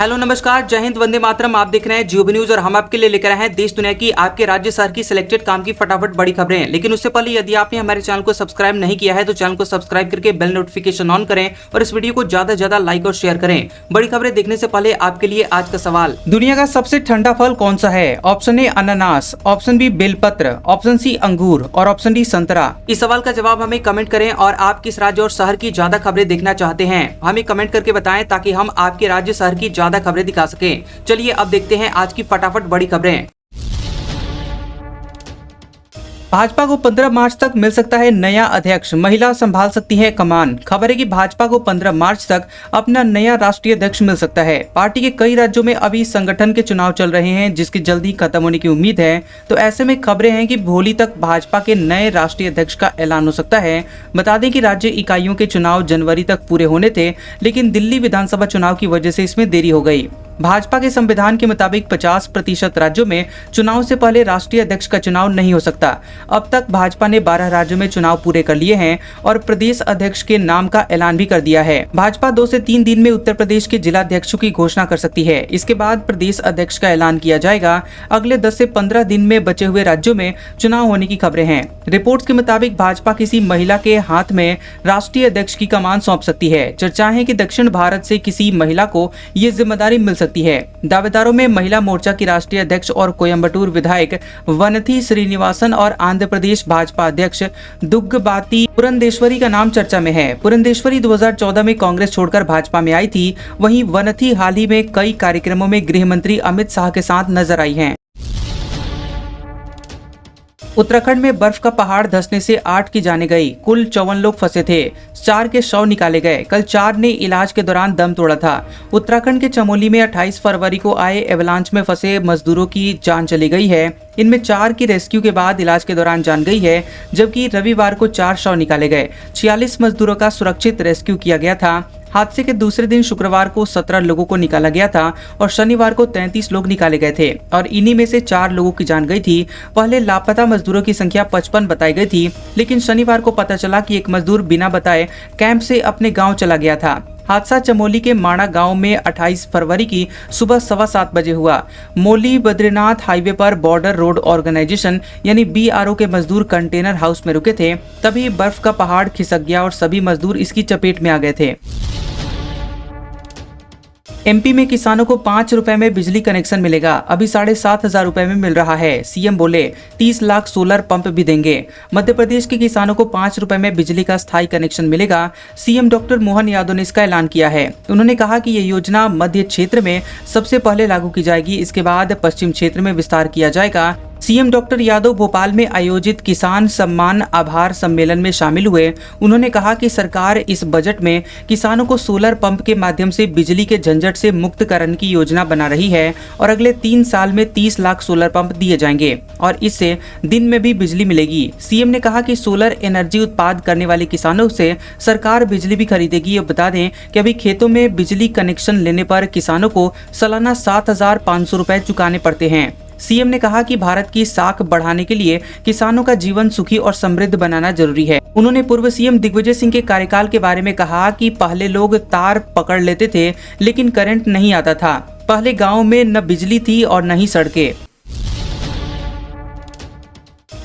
Hello नमस्कार, जय हिंद, वंदे मातरम। आप देख रहे हैं जियो न्यूज और हम आपके लिए लेकर आए हैं देश दुनिया की आपके राज्य शहर की सिलेक्टेड काम की फटाफट बड़ी खबरें। लेकिन उससे पहले यदि आपने हमारे चैनल को सब्सक्राइब नहीं किया है तो चैनल को सब्सक्राइब करके बेल नोटिफिकेशन ऑन करें और इस वीडियो को ज्यादा से ज्यादा लाइक और शेयर करें। बड़ी खबरें देखने से पहले आपके लिए आज का सवाल, दुनिया का सबसे ठंडा फल कौन सा है? ऑप्शन ए अनानास, ऑप्शन बी बेलपत्र, ऑप्शन सी अंगूर और ऑप्शन डी संतरा। इस सवाल का जवाब हमें कमेंट करें और आप किस राज्य और शहर की ज्यादा खबरें देखना चाहते हैं हमें कमेंट करके बताएं ताकि हम आपके राज्य शहर की ज्यादा खबरें दिखा सके। चलिए अब देखते हैं आज की फटाफट बड़ी खबरें। भाजपा को 15 मार्च तक मिल सकता है नया अध्यक्ष, महिला संभाल सकती है कमान। खबर है कि भाजपा को 15 मार्च तक अपना नया राष्ट्रीय अध्यक्ष मिल सकता है। पार्टी के कई राज्यों में अभी संगठन के चुनाव चल रहे हैं जिसकी जल्दी खत्म होने की उम्मीद है। तो ऐसे में खबरें हैं कि होली तक भाजपा के नए राष्ट्रीय अध्यक्ष का ऐलान हो सकता है। बता दें कि राज्य इकाइयों के चुनाव जनवरी तक पूरे होने थे, लेकिन दिल्ली विधानसभा चुनाव की वजह से इसमें देरी हो गई। भाजपा के संविधान के मुताबिक 50% राज्यों में चुनाव से पहले राष्ट्रीय अध्यक्ष का चुनाव नहीं हो सकता। अब तक भाजपा ने 12 राज्यों में चुनाव पूरे कर लिए हैं और प्रदेश अध्यक्ष के नाम का ऐलान भी कर दिया है। भाजपा 2 से 3 दिन में उत्तर प्रदेश के जिला अध्यक्षों की घोषणा कर सकती है। इसके बाद प्रदेश अध्यक्ष का ऐलान किया जाएगा। अगले 10 से 15 दिन में बचे हुए राज्यों में चुनाव होने की खबरें हैं। रिपोर्ट्स के मुताबिक भाजपा किसी महिला के हाथ में राष्ट्रीय अध्यक्ष की कमान सौंप सकती है। चर्चा है कि दक्षिण भारत से किसी महिला को ये जिम्मेदारी मिल सकती है। दावेदारों में महिला मोर्चा की राष्ट्रीय अध्यक्ष और कोयम्बटूर विधायक वनथी श्रीनिवासन और आंध्र प्रदेश भाजपा अध्यक्ष दुग्गबाती पुरंदेश्वरी का नाम चर्चा में है। पुरंदेश्वरी 2014 में कांग्रेस छोड़कर भाजपा में आई थी। वहीं वनथी हाल ही में कई कार्यक्रमों में गृह मंत्री अमित शाह के साथ नजर आई हैं। उत्तराखंड में बर्फ का पहाड़ धंसने से 8 की जाने गई। कुल 54 लोग फंसे थे। 4 के शव निकाले गए। कल 4 ने इलाज के दौरान दम तोड़ा था। उत्तराखंड के चमोली में 28 फरवरी को आए एवलांच में फंसे मजदूरों की जान चली गई है। इनमें 4 की रेस्क्यू के बाद इलाज के दौरान जान गई है, जबकि रविवार को 4 शव निकाले गए। 46 मजदूरों का सुरक्षित रेस्क्यू किया गया था। हादसे के दूसरे दिन शुक्रवार को 17 लोगों को निकाला गया था और शनिवार को 33 लोग निकाले गए थे और इन्हीं में से 4 लोगों की जान गई थी। पहले लापता मजदूरों की संख्या 55 बताई गई थी, लेकिन शनिवार को पता चला कि एक मजदूर बिना बताए कैंप से अपने गांव चला गया था। हादसा चमोली के माणा गांव में 28 फरवरी की सुबह 7:15 बजे हुआ। मोली बद्रीनाथ हाईवे पर बॉर्डर रोड ऑर्गेनाइजेशन यानी BRO के मजदूर कंटेनर हाउस में रुके थे। तभी बर्फ का पहाड़ खिसक गया और सभी मजदूर इसकी चपेट में आ गए थे। MP में किसानों को 5 रुपए में बिजली कनेक्शन मिलेगा। अभी 7,500 रुपए में मिल रहा है। CM बोले 30 लाख सोलर पंप भी देंगे। मध्य प्रदेश के किसानों को 5 रुपए में बिजली का स्थायी कनेक्शन मिलेगा। CM डॉक्टर मोहन यादव ने इसका ऐलान किया है। उन्होंने कहा कि ये योजना मध्य क्षेत्र में सबसे पहले लागू की जाएगी। इसके बाद पश्चिम क्षेत्र में विस्तार किया जाएगा। CM डॉक्टर यादव भोपाल में आयोजित किसान सम्मान आभार सम्मेलन में शामिल हुए। उन्होंने कहा कि सरकार इस बजट में किसानों को सोलर पंप के माध्यम से बिजली के झंझट से मुक्त करने की योजना बना रही है और अगले 3 साल में 30 लाख सोलर पंप दिए जाएंगे और इससे दिन में भी बिजली मिलेगी। CM ने कहा कि सोलर एनर्जी उत्पादन करने वाले किसानों से सरकार बिजली भी खरीदेगी। और बता दें कि अभी खेतों में बिजली कनेक्शन लेने पर किसानों को सालाना 7,500 रुपए चुकाने पड़ते हैं। CM ने कहा कि भारत की साख बढ़ाने के लिए किसानों का जीवन सुखी और समृद्ध बनाना जरूरी है। उन्होंने पूर्व CM दिग्विजय सिंह के कार्यकाल के बारे में कहा कि पहले लोग तार पकड़ लेते थे लेकिन करंट नहीं आता था। पहले गांव में न बिजली थी और न ही सड़कें।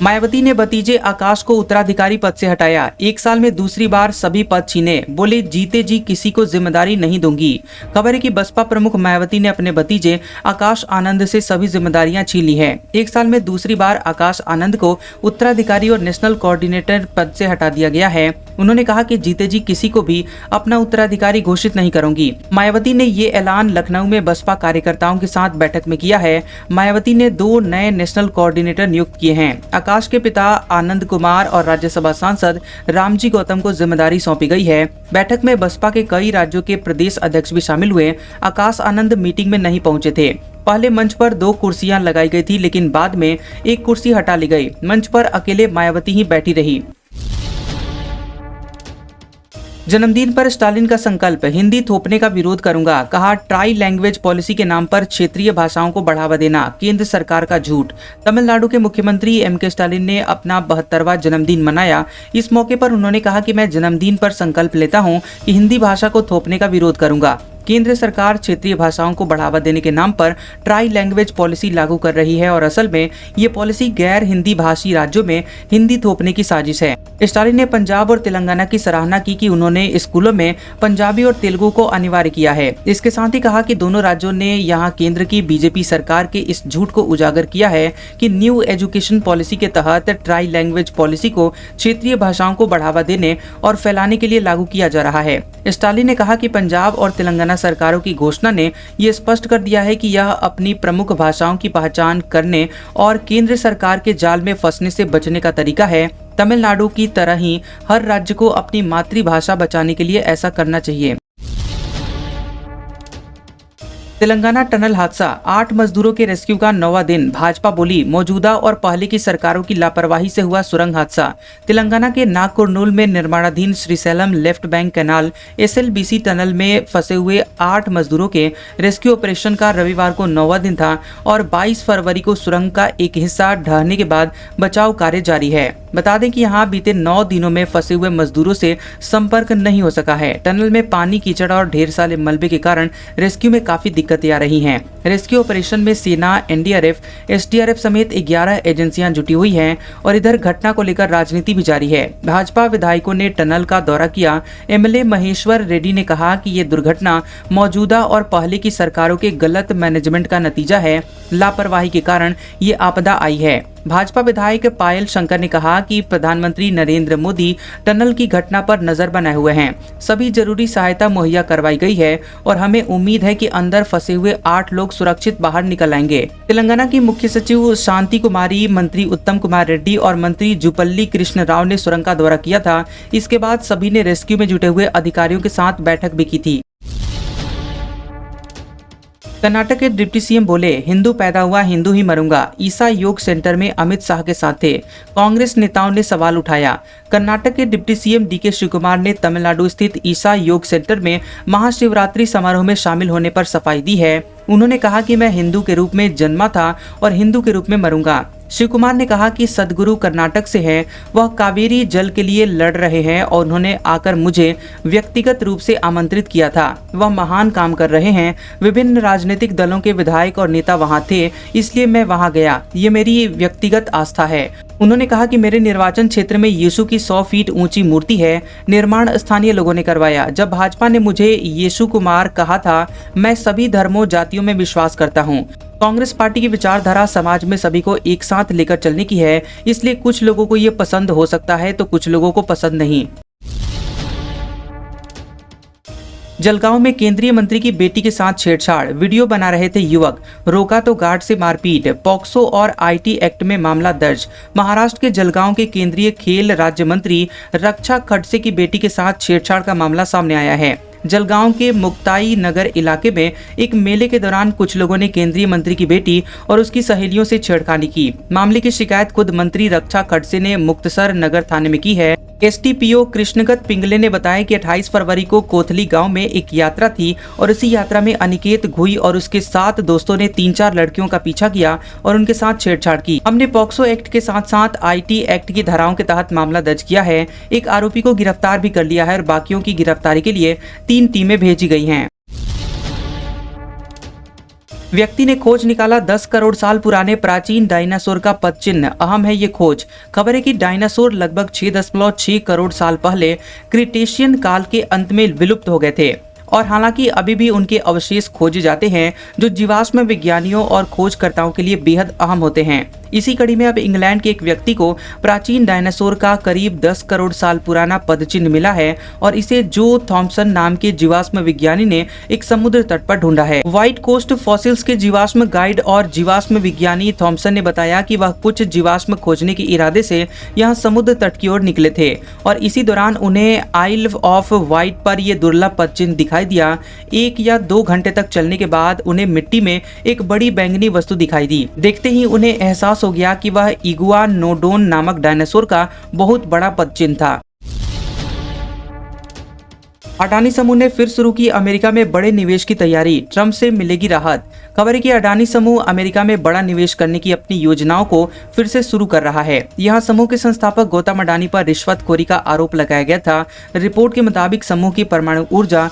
मायावती ने भतीजे आकाश को उत्तराधिकारी पद से हटाया। 1 साल में दूसरी बार सभी पद छीने। बोले जीते जी किसी को जिम्मेदारी नहीं दूंगी। खबर है कि बसपा प्रमुख मायावती ने अपने भतीजे आकाश आनंद से सभी जिम्मेदारियां छीन ली हैं। 1 साल में दूसरी बार आकाश आनंद को उत्तराधिकारी और नेशनल कोऑर्डिनेटर पद से हटा दिया गया है। उन्होंने कहा कि जीते जी किसी को भी अपना उत्तराधिकारी घोषित नहीं करूंगी। मायावती ने ये ऐलान लखनऊ में बसपा कार्यकर्ताओं के साथ बैठक में किया है। मायावती ने 2 नए नेशनल कोऑर्डिनेटर नियुक्त किए हैं। आकाश के पिता आनंद कुमार और राज्यसभा सांसद रामजी गौतम को जिम्मेदारी सौंपी गई है। बैठक में बसपा के कई राज्यों के प्रदेश अध्यक्ष भी शामिल हुए। आकाश आनंद मीटिंग में नहीं पहुंचे थे। पहले मंच पर 2 कुर्सियां लगाई गई थी, लेकिन बाद में 1 कुर्सी हटा ली गई। मंच पर अकेले मायावती ही बैठी रही। जन्मदिन पर स्टालिन का संकल्प, हिंदी थोपने का विरोध करूंगा। कहा ट्राई लैंग्वेज पॉलिसी के नाम पर क्षेत्रीय भाषाओं को बढ़ावा देना केंद्र सरकार का झूठ। तमिलनाडु के मुख्यमंत्री MK स्टालिन ने अपना 72वां जन्मदिन मनाया। इस मौके पर उन्होंने कहा कि मैं जन्मदिन पर संकल्प लेता हूं कि हिंदी भाषा को थोपने का विरोध करूंगा। केंद्र सरकार क्षेत्रीय भाषाओं को बढ़ावा देने के नाम पर ट्राई लैंग्वेज पॉलिसी लागू कर रही है और असल में ये पॉलिसी गैर हिंदी भाषी राज्यों में हिंदी थोपने की साजिश है। स्टालिन ने पंजाब और तेलंगाना की सराहना की कि उन्होंने स्कूलों में पंजाबी और तेलुगु को अनिवार्य किया है। इसके साथ ही कहा कि दोनों राज्यों ने यहाँ केंद्र की बीजेपी सरकार के इस झूठ को उजागर किया है कि न्यू एजुकेशन पॉलिसी के तहत ट्राई लैंग्वेज पॉलिसी को क्षेत्रीय भाषाओं को बढ़ावा देने और फैलाने के लिए लागू किया जा रहा है। स्टालिन ने कहा कि पंजाब और तेलंगाना सरकारों की घोषणा ने यह स्पष्ट कर दिया है कि यह अपनी प्रमुख भाषाओं की पहचान करने और केंद्र सरकार के जाल में फंसने से बचने का तरीका है। तमिलनाडु की तरह ही हर राज्य को अपनी मातृभाषा बचाने के लिए ऐसा करना चाहिए। तेलंगाना टनल हादसा, 8 मजदूरों के रेस्क्यू का 9वां दिन। भाजपा बोली मौजूदा और पहले की सरकारों की लापरवाही से हुआ सुरंग हादसा। तेलंगाना के नागकुर्नूल में निर्माणाधीन Srisailam left bank canal SLBC tunnel में फंसे हुए 8 मजदूरों के रेस्क्यू ऑपरेशन का रविवार को 9वां दिन था और 22 फरवरी को सुरंग का एक हिस्सा ढहने के बाद बचाव कार्य जारी है। बता दें कि यहाँ बीते 9 दिनों में फंसे हुए मजदूरों से संपर्क नहीं हो सका है। टनल में पानी, कीचड़ और ढेर सारे मलबे के कारण रेस्क्यू में काफी दिक्कतें आ रही हैं। रेस्क्यू ऑपरेशन में सेना, NDRF, SDRF समेत 11 एजेंसियां जुटी हुई हैं और इधर घटना को लेकर राजनीति भी जारी है। भाजपा विधायकों ने टनल का दौरा किया। MLA महेश्वर रेड्डी ने कहा कि ये दुर्घटना मौजूदा और पहले की सरकारों के गलत मैनेजमेंट का नतीजा है। लापरवाही के कारण ये आपदा आई है। भाजपा विधायक पायल शंकर ने कहा कि प्रधानमंत्री नरेंद्र मोदी टनल की घटना पर नजर बनाए हुए हैं। सभी जरूरी सहायता मुहैया करवाई गई है और हमें उम्मीद है कि अंदर फंसे हुए 8 लोग सुरक्षित बाहर निकल आएंगे। तेलंगाना की मुख्य सचिव शांति कुमारी, मंत्री उत्तम कुमार रेड्डी और मंत्री जुपल्ली कृष्ण राव ने सुरंग का दौरा किया था। इसके बाद सभी ने रेस्क्यू में जुटे हुए अधिकारियों के साथ बैठक भी की थी। कर्नाटक के डिप्टी CM बोले हिंदू पैदा हुआ, हिंदू ही मरूंगा। ईसा योग सेंटर में अमित शाह के साथ थे। कांग्रेस नेताओं ने सवाल उठाया। कर्नाटक के डिप्टी CM DK शिवकुमार ने तमिलनाडु स्थित ईसा योग सेंटर में महाशिवरात्रि समारोह में शामिल होने पर सफाई दी है। उन्होंने कहा कि मैं हिंदू के रूप में जन्मा था और हिंदू के रूप में मरूंगा। शिव कुमार ने कहा कि सदगुरु कर्नाटक से हैं, वह कावेरी जल के लिए लड़ रहे हैं और उन्होंने आकर मुझे व्यक्तिगत रूप से आमंत्रित किया था। वह महान काम कर रहे हैं। विभिन्न राजनीतिक दलों के विधायक और नेता वहां थे, इसलिए मैं वहां गया। ये मेरी व्यक्तिगत आस्था है। उन्होंने कहा कि मेरे निर्वाचन क्षेत्र में यीशु की 100 फीट ऊंची मूर्ति है। निर्माण स्थानीय लोगों ने करवाया। जब भाजपा ने मुझे यीशु कुमार कहा था, मैं सभी धर्मों जातियों में विश्वास करता हूं। कांग्रेस पार्टी की विचारधारा समाज में सभी को एक साथ लेकर चलने की है, इसलिए कुछ लोगों को ये पसंद हो सकता है तो कुछ लोगों को पसंद नहीं। जलगांव में केंद्रीय मंत्री की बेटी के साथ छेड़छाड़, वीडियो बना रहे थे युवक, रोका तो गार्ड से मारपीट। पॉक्सो और IT एक्ट में मामला दर्ज। महाराष्ट्र के जलगांव के केंद्रीय खेल राज्य मंत्री रक्षा खडसे की बेटी के साथ छेड़छाड़ का मामला सामने आया है। जलगांव के मुक्ताई नगर इलाके में एक मेले के दौरान कुछ लोगों ने केंद्रीय मंत्री की बेटी और उसकी सहेलियों से छेड़खानी की। मामले की शिकायत खुद मंत्री रक्षा खडसे ने मुक्तसर नगर थाने में की है। STPO कृष्णगत पिंगले ने बताया कि 28 फरवरी को कोथली गांव में एक यात्रा थी और इसी यात्रा में अनिकेत घुई और उसके 7 दोस्तों ने 3-4 लड़कियों का पीछा किया और उनके साथ छेड़छाड़ की। हमने पॉक्सो एक्ट के साथ साथ IT एक्ट की धाराओं के तहत मामला दर्ज किया है। एक आरोपी को गिरफ्तार भी कर लिया है और बाकियों की गिरफ्तारी के लिए 3 टीमें भेजी गई हैं। व्यक्ति ने खोज निकाला 10 करोड़ साल पुराने प्राचीन डायनासोर का पद चिन्ह। अहम है ये खोज। खबर है कि डायनासोर लगभग 6.6 करोड़ साल पहले क्रिटेशियन काल के अंत में विलुप्त हो गए थे और हालांकि अभी भी उनके अवशेष खोजे जाते हैं जो जीवाश्म विज्ञानियों और खोजकर्ताओं के लिए बेहद अहम होते हैं। इसी कड़ी में अब इंग्लैंड के एक व्यक्ति को प्राचीन डायनासोर का करीब 10 करोड़ साल पुराना पद चिन्ह मिला है और इसे जो थॉम्सन नाम के जीवाश्म विज्ञानी ने एक समुद्र तट पर ढूंढा है। व्हाइट कोस्ट फॉसिल्स के जीवाश्म गाइड और जीवाश्म विज्ञानी थॉम्सन ने बताया कि वह कुछ जीवाश्म खोजने के इरादे से यहाँ समुद्र तट की ओर निकले थे और इसी दौरान उन्हें आइल ऑफ वाइट पर यह दुर्लभ पद चिन्ह दिखाई दिया। 1 या 2 घंटे तक चलने के बाद उन्हें मिट्टी में एक बड़ी बैंगनी वस्तु दिखाई दी। देखते ही उन्हें एहसास हो गया कि वह इगुआनोडोन नामक डायनासोर का बहुत बड़ा पदचिन्ह था। अडानी समूह ने फिर शुरू की अमेरिका में बड़े निवेश की तैयारी, ट्रंप से मिलेगी राहत। खबर है कि अडानी समूह अमेरिका में बड़ा निवेश करने की अपनी योजनाओं को फिर से शुरू कर रहा है। यहाँ समूह के संस्थापक गौतम अडानी पर रिश्वतखोरी का आरोप लगाया गया था। रिपोर्ट के मुताबिक समूह की परमाणु ऊर्जा,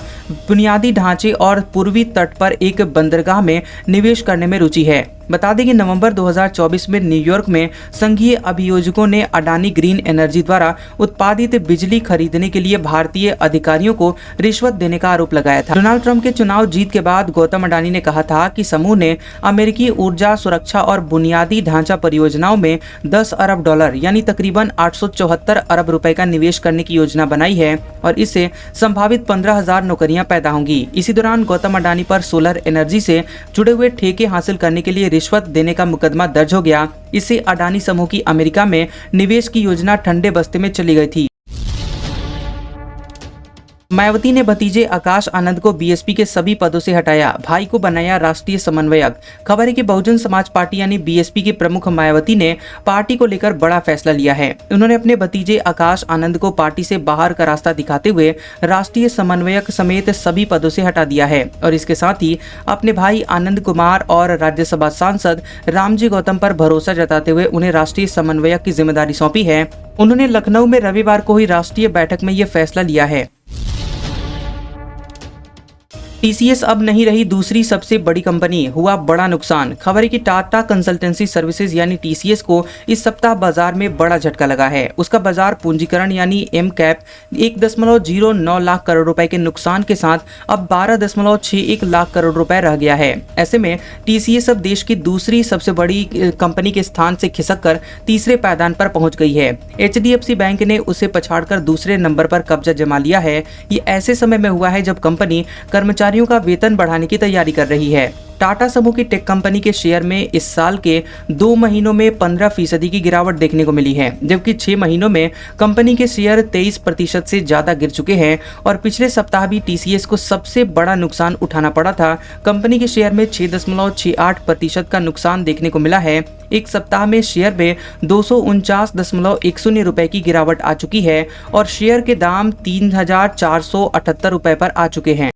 बुनियादी ढांचे और पूर्वी तट पर एक बंदरगाह में निवेश करने में रुचि है। बता दें कि नवंबर 2024 में न्यूयॉर्क में संघीय अभियोजकों ने अडानी ग्रीन एनर्जी द्वारा उत्पादित बिजली खरीदने के लिए भारतीय अधिकारियों को रिश्वत देने का आरोप लगाया था। डोनाल्ड ट्रंप के चुनाव जीत के बाद गौतम अडानी ने कहा था कि समूह ने अमेरिकी ऊर्जा सुरक्षा और बुनियादी ढांचा परियोजनाओं में 10 अरब डॉलर यानी तकरीबन 874 अरब रुपए का निवेश करने की योजना बनाई है और इससे संभावित 15,000 नौकरियां पैदा होंगी। इसी दौरान गौतम अडानी पर सोलर एनर्जी से जुड़े हुए ठेके हासिल करने के लिए रिश्वत देने का मुकदमा दर्ज हो गया। इससे अडानी समूह की अमेरिका में निवेश की योजना ठंडे बस्ते में चली गई थी। मायावती ने भतीजे आकाश आनंद को बीएसपी के सभी पदों से हटाया, भाई को बनाया राष्ट्रीय समन्वयक। खबर है कि बहुजन समाज पार्टी यानी बीएसपी के प्रमुख मायावती ने पार्टी को लेकर बड़ा फैसला लिया है। उन्होंने अपने भतीजे आकाश आनंद को पार्टी से बाहर का रास्ता दिखाते हुए राष्ट्रीय समन्वयक समेत सभी पदों से हटा दिया है और इसके साथ ही अपने भाई आनंद कुमार और राज्यसभा सांसद रामजी गौतम पर भरोसा जताते हुए उन्हें राष्ट्रीय समन्वयक की जिम्मेदारी सौंपी है। उन्होंने लखनऊ में रविवार को हुई राष्ट्रीय बैठक में यह फैसला लिया है। टीसीएस अब नहीं रही दूसरी सबसे बड़ी कंपनी, हुआ बड़ा नुकसान। खबर है कि टाटा कंसल्टेंसी सर्विसेज यानी टीसीएस को इस सप्ताह बाजार में बड़ा झटका लगा है। उसका बाजार पूंजीकरण यानी एम कैप 1.09 लाख करोड़ रुपए के नुकसान के साथ अब 12.61 लाख करोड़ रुपए रह गया है। ऐसे में टीसीएस अब देश की दूसरी सबसे बड़ी कंपनी के स्थान से खिसककर तीसरे पायदान पर पहुंच गई है। एचडीएफसी बैंक ने उसे पछाड़कर दूसरे नंबर पर कब्जा जमा लिया है। ये ऐसे समय में हुआ है जब कंपनी कर्मचारियों का वेतन बढ़ाने की तैयारी कर रही है। टाटा समूह की टेक कंपनी के शेयर में इस साल के 2 महीनों में 15% की गिरावट देखने को मिली है, जबकि 6 महीनों में कंपनी के शेयर 23% से ज्यादा गिर चुके हैं और पिछले सप्ताह भी टीसीएस को सबसे बड़ा नुकसान उठाना पड़ा था। कंपनी के शेयर में 6.68% का नुकसान देखने को मिला है। एक सप्ताह में शेयर में 249.10 रुपए की गिरावट आ चुकी है और शेयर के दाम 3,478 रुपए पर आ चुके हैं।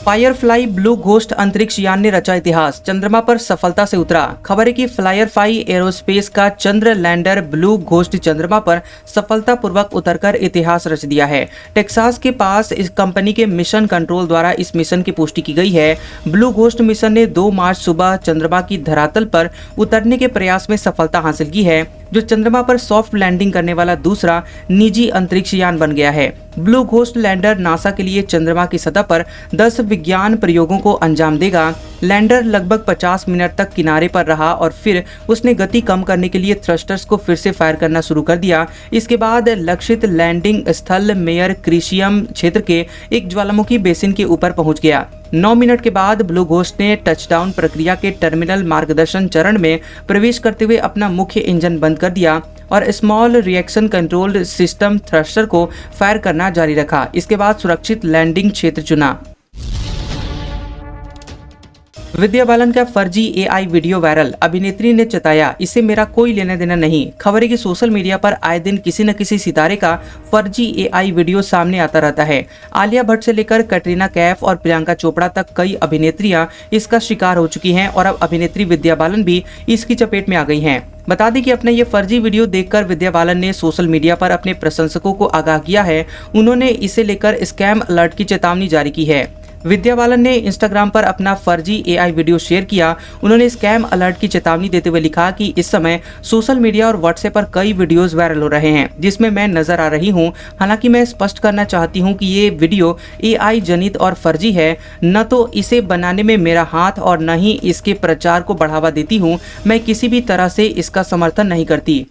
फायरफ्लाई ब्लू घोस्ट अंतरिक्ष यान ने रचा इतिहास, चंद्रमा पर सफलता से उतरा। खबर है कि फायरफ्लाई एरोस्पेस का चंद्र लैंडर ब्लू घोस्ट चंद्रमा पर सफलतापूर्वक उतरकर इतिहास रच दिया है। टेक्सास के पास इस कंपनी के मिशन कंट्रोल द्वारा इस मिशन की पुष्टि की गई है। ब्लू घोस्ट मिशन ने 2 मार्च सुबह चंद्रमा की धरातल पर उतरने के प्रयास में सफलता हासिल की है, जो चंद्रमा पर सॉफ्ट लैंडिंग करने वाला दूसरा निजी अंतरिक्ष यान बन गया है। ब्लू घोस्ट लैंडर नासा के लिए चंद्रमा की सतह पर 10 विज्ञान प्रयोगों को अंजाम देगा। लैंडर लगभग 50 मिनट तक किनारे पर रहा और फिर उसने गति कम करने के लिए थ्रस्टर्स को फिर से फायर करना शुरू कर दिया। इसके बाद लक्षित लैंडिंग स्थल मेयर क्रिशियम क्षेत्र के एक ज्वालामुखी बेसिन के ऊपर पहुंच गया। 9 मिनट के बाद ब्लू घोस्ट ने टचडाउन प्रक्रिया के टर्मिनल मार्गदर्शन चरण में प्रवेश करते हुए अपना मुख्य इंजन बंद कर दिया और small reaction control system thruster को फायर करना जारी रखा। इसके बाद सुरक्षित लैंडिंग क्षेत्र चुना। विद्या बालन का फर्जी एआई वीडियो वायरल, अभिनेत्री ने चताया इससे मेरा कोई लेना देना नहीं। खबर है कि सोशल मीडिया पर आए दिन किसी न किसी सितारे का फर्जी एआई वीडियो सामने आता रहता है। आलिया भट्ट से लेकर कटरीना कैफ और प्रियंका चोपड़ा तक कई अभिनेत्रियां इसका शिकार हो चुकी हैं और अब अभिनेत्री विद्या बालन भी इसकी चपेट में आ गई हैं। बता दें कि अपने ये फर्जी वीडियो देखकर विद्या बालन ने सोशल मीडिया पर अपने प्रशंसकों को आगाह किया है। उन्होंने इसे लेकर स्कैम अलर्ट की चेतावनी जारी की है। विद्या बालन ने इंस्टाग्राम पर अपना फर्जी एआई वीडियो शेयर किया। उन्होंने स्कैम अलर्ट की चेतावनी देते हुए लिखा कि इस समय सोशल मीडिया और व्हाट्सएप पर कई वीडियोस वायरल हो रहे हैं जिसमें मैं नजर आ रही हूं। हालांकि मैं स्पष्ट करना चाहती हूं कि ये वीडियो एआई जनित और फर्जी है। न तो इसे बनाने में मेरा हाथ और न ही इसके प्रचार को बढ़ावा देती हूं। मैं किसी भी तरह से इसका समर्थन नहीं करती।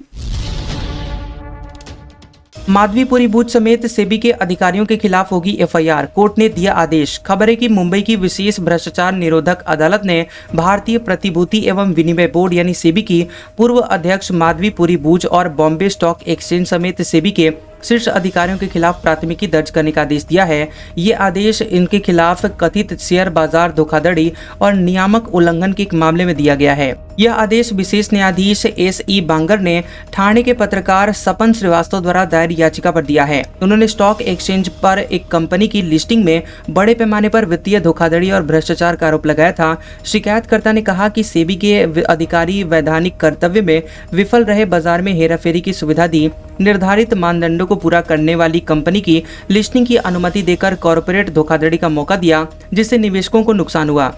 माधवीपुरी बूथ समेत सेबी के अधिकारियों के खिलाफ होगी एफआईआर, कोर्ट ने दिया आदेश। खबर है कि मुंबई की विशेष भ्रष्टाचार निरोधक अदालत ने भारतीय प्रतिभूति एवं विनिमय बोर्ड यानी सेबी की पूर्व अध्यक्ष माधवीपुरी बूथ और बॉम्बे स्टॉक एक्सचेंज समेत सेबी के शीर्ष अधिकारियों के खिलाफ प्राथमिकी दर्ज करने का आदेश दिया है। ये आदेश इनके खिलाफ कथित शेयर बाजार धोखाधड़ी और नियामक उल्लंघन के एक मामले में दिया गया है। यह आदेश विशेष न्यायाधीश S.E. बांगर ने ठाणे के पत्रकार सपन श्रीवास्तव द्वारा दायर याचिका पर दिया है। उन्होंने स्टॉक एक्सचेंज पर एक कंपनी की लिस्टिंग में बड़े पैमाने पर वित्तीय धोखाधड़ी और भ्रष्टाचार का आरोप लगाया था। शिकायतकर्ता ने कहा कि सेबी के अधिकारी वैधानिक कर्तव्य में विफल रहे, बाजार में हेराफेरी की सुविधा दी, निर्धारित मानदंडों को पूरा करने वाली कंपनी की लिस्टिंग की अनुमति देकर कॉर्पोरेट धोखाधड़ी का मौका दिया, जिससे निवेशकों को नुकसान हुआ।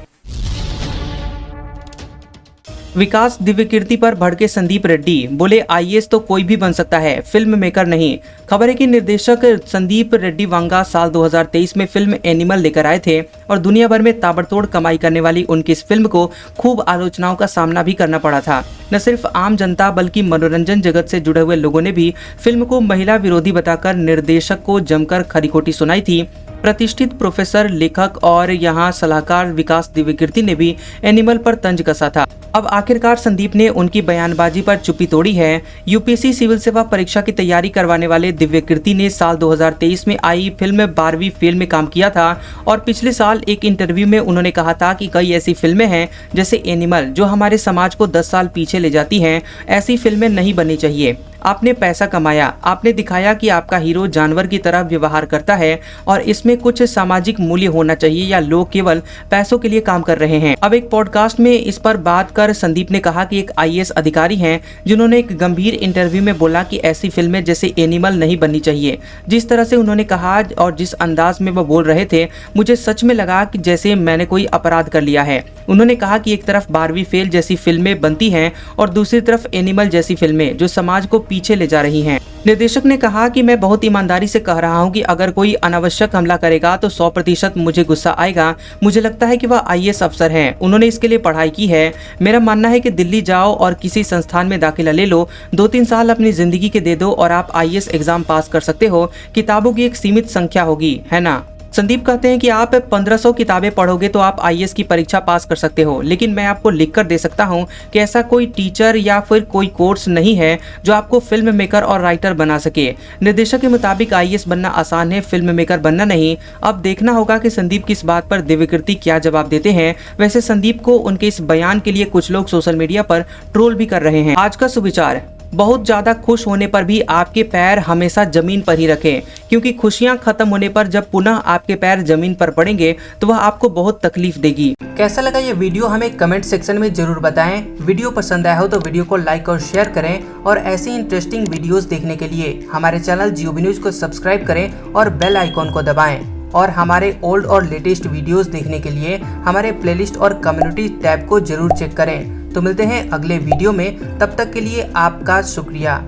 विकास दिव्यकीर्ति पर भड़के संदीप रेड्डी, बोले आईएएस तो कोई भी बन सकता है, फिल्म मेकर नहीं। खबर है कि निर्देशक संदीप रेड्डी वांगा साल 2023 में फिल्म एनिमल लेकर आए थे और दुनिया भर में ताबड़तोड़ कमाई करने वाली उनकी इस फिल्म को खूब आलोचनाओं का सामना भी करना पड़ा था। न सिर्फ आम जनता बल्कि मनोरंजन जगत से जुड़े हुए लोगों ने भी फिल्म को महिला विरोधी बताकर निर्देशक को जमकर खरी-खोटी सुनाई थी। प्रतिष्ठित प्रोफेसर, लेखक और यहाँ सलाहकार विकास दिव्यकीर्ति ने भी एनिमल पर तंज कसा था। अब आखिरकार संदीप ने उनकी बयानबाजी पर चुप्पी तोड़ी है। यूपीएससी सिविल सेवा परीक्षा की तैयारी करवाने वाले दिव्यकीर्ति ने साल 2023 में आई फिल्म 12वीं फेल में काम किया था और पिछले साल एक इंटरव्यू में उन्होंने कहा था कि कई ऐसी फिल्में हैं जैसे एनिमल जो हमारे समाज को 10 साल पीछे ले जाती हैं। ऐसी फिल्में नहीं बननी चाहिए। आपने पैसा कमाया, आपने दिखाया कि आपका हीरो जानवर की तरह व्यवहार करता है और इसमें कुछ सामाजिक मूल्य होना चाहिए या लोग केवल पैसों के लिए काम कर रहे हैं। अब एक पॉडकास्ट में इस पर बात कर संदीप ने कहा कि एक आईएएस अधिकारी हैं जिन्होंने एक गंभीर इंटरव्यू में बोला कि ऐसी फिल्में जैसे एनिमल नहीं बननी चाहिए। जिस तरह से उन्होंने कहा और जिस अंदाज में वो बोल रहे थे, मुझे सच में लगा कि जैसे मैंने कोई अपराध कर लिया है। उन्होंने कहा कि एक तरफ 12वीं फेल जैसी फिल्में बनती हैं और दूसरी तरफ एनिमल जैसी फिल्में जो समाज को पीछे ले जा रही हैं। निर्देशक ने कहा कि मैं बहुत ईमानदारी से कह रहा हूं कि अगर कोई अनावश्यक हमला करेगा तो 100% मुझे गुस्सा आएगा। मुझे लगता है कि वह आईएएस अफसर हैं, उन्होंने इसके लिए पढ़ाई की है। मेरा मानना है कि दिल्ली जाओ और किसी संस्थान में दाखिला ले लो, 2-3 साल अपनी जिंदगी के दे दो और आप आईएएस एग्जाम पास कर सकते हो। किताबों की एक सीमित संख्या होगी, है ना। संदीप कहते हैं कि आप 1500 किताबें पढ़ोगे तो आप आईएएस की परीक्षा पास कर सकते हो, लेकिन मैं आपको लिख कर दे सकता हूं कि ऐसा कोई टीचर या फिर कोई कोर्स नहीं है जो आपको फिल्म मेकर और राइटर बना सके। निर्देशक के मुताबिक आईएएस बनना आसान है, फिल्म मेकर बनना नहीं। अब देखना होगा कि संदीप की इस बात पर दिव्यकीर्ति क्या जवाब देते हैं। वैसे संदीप को उनके इस बयान के लिए कुछ लोग सोशल मीडिया पर ट्रोल भी कर रहे हैं। आज का सुविचार, बहुत ज्यादा खुश होने पर भी आपके पैर हमेशा जमीन पर ही रखें, क्योंकि खुशियां खत्म होने पर जब पुनः आपके पैर जमीन पर पड़ेंगे तो वह आपको बहुत तकलीफ देगी। कैसा लगा ये वीडियो हमें कमेंट सेक्शन में जरूर बताएं। वीडियो पसंद आया हो तो वीडियो को लाइक और शेयर करें और ऐसी इंटरेस्टिंग वीडियोस देखने के लिए हमारे चैनल GOB न्यूज को सब्सक्राइब करें और बेल आइकॉन को दबाएं। और हमारे ओल्ड और लेटेस्ट वीडियोस देखने के लिए हमारे प्लेलिस्ट और कम्युनिटी टैब को जरूर चेक करें। तो मिलते हैं अगले वीडियो में, तब तक के लिए आपका शुक्रिया।